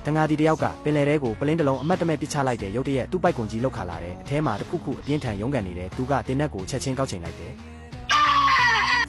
တငါဒီတယောက်ကပင်လယ်ထဲကိုပလင်းတလုံးအမတ်တမဲ့ပစ်ချလိုက်တဲ့ရုတ်တရက်သူ့ပိုက်ကွန်ကြီးလောက်ခါလာတယ်အထဲမှာတခုခုအပြင်းထန်ရုန်းကန်နေတယ်သူကတင်နက်ကိုချက်ချင်းကောက်ချိန်လိုက်တယ်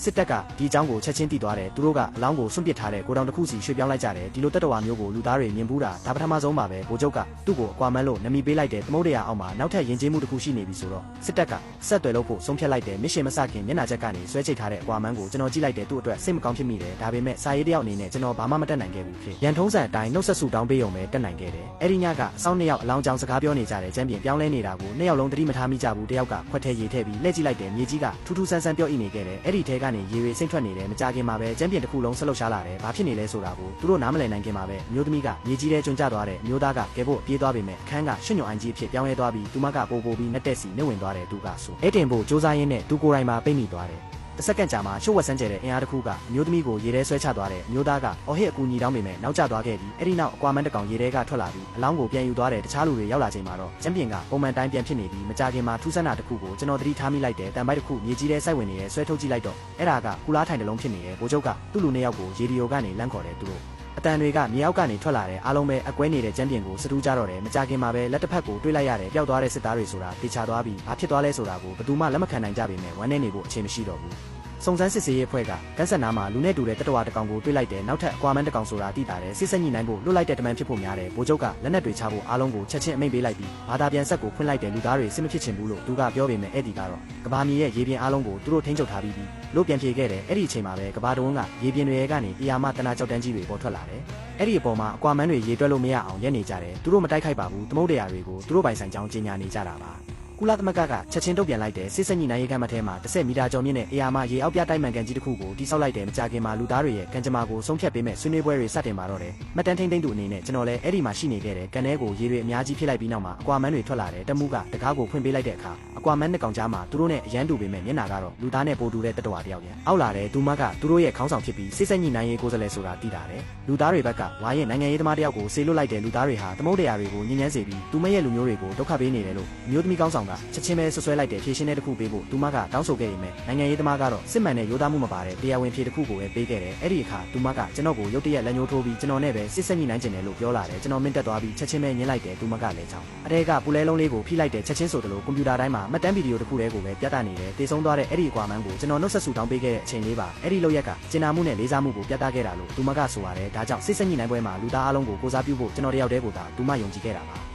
စစ်တပ်ကဒီအကြောင်းကိုချက်ချင်းတည်သွားတယ်သူတို့ကအလောင်းကိုစွန့်ပစ်ထားတဲ့ကိုတောင်တစ်ခုစီရွှေ့ပြောင်းလိုက်ကြတယ်ဒီလိုတက်တော်ဝါမျိုးကိုလူသားတွေမြင်ဘူးတာဒါပထမဆုံးပါပဲဗိုလ်ချုပ်ကသူ့ကိုအကွာမန်းလို့နမီပေးလိုက်တဲ့သမုဒ္ဒရာအောက်မှာနောက်ထပ်ယဉ်ကျေးမှုတစ်ခုရှိနေပြီဆိုတော့စစ်တပ်ကဆက်သွယ်လို့ဖို့ဆုံးဖြတ်လိုက်တဲ့မစ်ရှင်မစခင်မျက်နှာချက်ကနေဆွဲချိတ်ထားတဲ့အကွာမန်းကိုကျွန်တော်ကြည့်လိုက်တဲ့သူ့အတွက်စိတ်မကောင်းဖြစ်မိတယ်ဒါပေမဲ့စာရေးတယောက်အနေနဲ့ကျွန်တော်ဘာမှမတတ်နိုင်ခဲ့ဘူးဖြစ်ရန်ထုံးစံအတိုင်းနှုတ်ဆက်ဆူတောင်းပေးရုံပဲတက်နိုင်ခဲ့တယ်အဲ့ဒီညကအဆောင်နှစ်ယောက်အလောင်းကြောင်စကားပြောနေကြတယ်ချမ်းပြင်ပြောင်းလဲနေတာကိုနှစ်ယောက်လုံးသတိမထားမိကြဘူးတယောက်ကခွက်ထဲရေထည့်ပြီးလှည့်ကြည့်လိုက်တယ်မြေကြီးကထူးထူးဆန်းဆန်းပြော့အိနေခဲ့တယ်အဲ့ဒီထဲကနေရေတွေစိမ့်ထွက်နေတယ်မကြခင်မှာပဲချမ်းပြင်တစ်ခုလုံးဆက်လှုပ်ရှားလာတယ်ဘာဖြစ်နေလဲဆိုတာကိုသူတို့နားမလည်နိုင်ခင်မှာပဲအမျိုးသမီးကမြေကြီးထဲကျွန်းကျသွားတယ်အမျိုးသားကကဲဖို့ပြေးသွားပေမဲ့အခန်းကရွှွညွန့်အိုင်ကြီးဖြစ်ပြောင်းလဲသွားပြီးသူမကပိုပြီးနဲ့တက်စီနေဝင်သွားတယ်သူကဆိုအဲ့တင်ဖို့စူးစမ်းရင်းနဲ့သူကိုယ်တိုင်မှာပိတ်မိသွားတယ်တစ်စက္ကန့်ကြာမှရှုပ်ဝက်ဆန်းကျဲတဲ့အင်အားတစ်ခုကအမျိုးသမီးကိုရေထဲဆွဲချသွားတယ်အမျိုးသားကအော်ဟစ်အကူအညီတောင်းပေမဲ့နောက်ကျသွားခဲ့ပြီးအဲ့ဒီနောက်အကွာမန်းတကောင်ရေထဲကထွက်လာပြီးအလောင်းကိုပြန်ယူသွားတယ်တခြားလူတွေရောက်လာချိန်မှာတော့ချမ်းပြင်ကပုံမှန်တိုင်းပြန်ဖြစ်နေပြီးမကြခင်မှာထူးဆန်းတာတစ်ခုကိုကျွန်တော်သတိထားမိလိုက်တယ်တန်ပိုက်တစ်ခုမြေကြီးထဲစိုက်ဝင်နေရဲဆွဲထုတ်ကြည့်လိုက်တော့အဲ့ဒါကကူလားထိုင်တလုံးဖြစ်နေတယ်ဗိုလ်ချုပ်ကသူ့လူနှစ်ယောက်ကိုရေဒီယိုကနေလမ်းခေါ်တယ်သူတို့အတန်တွေကမြေအောက်ကနေထွက်လာတဲ့အားလုံးပဲအကွဲနေတဲ့ကျမ်းပြင်ကိုစတူးကြတော့တယ်မကြခင်မှာပဲလက်တစ်ဖက်ကိုတွေးလိုက်ရတယ်ပျောက်သွားတဲ့စစ်သားတွေဆိုတာတေချာသွားပြီးဘာဖြစ်သွားလဲဆိုတာကိုဘယ်သူမှလက်မခံနိုင်ကြပေမဲ့ဝမ်းနေနေဖို့အချိန်မရှိတော့ဘူးစုံစမ်းစစ်ဆေးရေးအဖွဲ့ကကန်းဆက်နားမှာလူနဲ့တူတဲ့တတဝါတကောင်ကိုတွေးလိုက်တယ်နောက်ထပ်အကွာမန်းတကောင်ဆိုတာတိတာတယ်စစ်ဆက်ညှိနှိုင်းဖို့လွတ်လိုက်တဲ့တမန်ဖြစ်ဖို့များတယ်ဗိုလ်ချုပ်ကလက်နက်တွေချဖို့အားလုံးကိုချက်ချင်းအမိန့်ပေးလိုက်ပြီးဘာသာပြန်ဆက်ကိုဖွင့်လိုက်တယ်လူသားတွေစစ်မဖြစ်ချင်ဘူးလို့သူကပြောပေမဲ့အဲ့ဒီကတော့ကဘာမြေရဲ့ရေပြင်အားလုံးကိုသူတို့ထိန်းချုပ်ထားပြီးလို့ပြန်ပြေခဲ့တယ်အဲ့ဒီအချိန်မှာပဲကဘာတဝန်းကရေပြင်တွေကနေအီယာမတနာကြောက်တန်းကြီးတွေပေါ်ထွက်လာတယ်အဲ့ဒီအပေါ်မှာအကွာမန်းတွေရေတွက်လို့မရအောင်ရက်နေကြတယ်သူတို့မတိုက်ခိုက်ပါဘူးသမုဒ္ဒရာတွေကိုသူတို့ပိုင်ဆိုင်ကြောင်းကြီးညာနေကြတာပါကုလသမဂ္ဂကချက်ချင်းတုတ်ပြန်လိုက်တဲ့စစ်စက်ညှိနှိုင်းရေးကမ်းမထဲမှာ10 မီတာကျော်မြင့်တဲ့အရာမရေအောက်ပြတိုက်မှန်ကန်ကြီးတစ်ခုကိုတိစောက်လိုက်တယ်မကြခင်မှာလူသားတွေရဲ့ကံကြမ္မာကိုဆုံးဖြတ်ပေးမဲ့ဆွေးနွေးပွဲတွေစတင်ပါတော့တယ်မှတ်တမ်းထိန်းသိမ်းသူအနေနဲ့ကျွန်တော်လည်းအဲ့ဒီမှာရှိနေခဲ့တယ်ကန်ထဲကိုရေတွေအများကြီးဖြစ်လိုက်ပြီးနောက်မှာအကွာမန်းတွေထွက်လာတယ်တမှုကတကားကိုဖွင့်ပေးလိုက်တဲ့အခါအကွာမန်းနှစ်ကောင်ကြားမှာသူတို့နဲ့အရန်တူပေမဲ့မျက်နှာကတော့လူသားနဲ့ပိုတူတဲ့တတဝါတယောက်ပြန်အောက်လာတယ်သူမကသူတို့ရဲ့ခေါင်းဆောင်ဖြစ်ပြီးစစ်စက်ညှိနှိုင်းရေးကိုယ်စားလှယ်ဆိုတာသိတာတယ်လူသားတွေဘက်ကဝါရဲ့နိုင်ငံရေးသမားတယောက်ကိုဆေးလွတ်လိုက်တဲ့လူသားတွေဟာသမုဒ္ဒရာတွေကိုညှဉ်းညမ်းစေပြီးသူမရဲ့လူမျိုးတွေကိုဒုက္ခပေးနေတယ်လို့အမျိုးသမီးကောင်းဆောင်ကချက်ချင်းပဲဆွဲလိုက်တဲ့ဖြည့်ရှင်းတဲ့တစ်ခုပေးဖို့သူမကတောင်းဆိုခဲ့ပေမဲ့နိုင်ငံရေးသမားကတော့စစ်မှန်တဲ့ရိုးသားမှုမပါတဲ့တရားဝင်ဖြေတစ်ခုကိုပဲပေးခဲ့တယ်အဲ့ဒီအခါသူမကကျွန်တော်ကိုရုတ်တရက်လက်ညှိုးထိုးပြီးကျွန်တော်နဲ့ပဲစစ်ဆက်ညှိနှိုင်းကျင်တယ်လို့ပြောလာတယ်ကျွန်တော်မင်းတက်သွားပြီးချက်ချင်းပဲညှင်းလိုက်တယ်သူမကလည်းချောင်းအတဲကပူလဲလုံးလေးကိုဖိလိုက်တဲ့ချက်ချင်းဆိုတယ်လို့ကွန်ပျူတာတိုင်းမှာမှတ်တမ်းဗီဒီယိုတစ်ခုတည်းကိုပဲပြသနေတယ်တေဆုံးသွားတဲ့အဲ့ဒီအကွာမန်းကိုကျွန်တော်နှုတ်ဆက်ဆူတောင်းပေးခဲ့တဲ့အချိန်လေးပါအဲ့ဒီလောက်ရက်ကကျင်နာမှုနဲ့လေးစားမှုကိုပြသခဲ့တာလို့သူမကဆိုပါတယ်ဒါကြောင့်စစ်ဆက်ညှိနှိုင်းပွဲမှာလူသားအလုံးကိုကိုစားပြုဖို့ကျွန်တော်တယောက်တည်းကိုသာသူမယုံကြည်ခဲ့တာပါ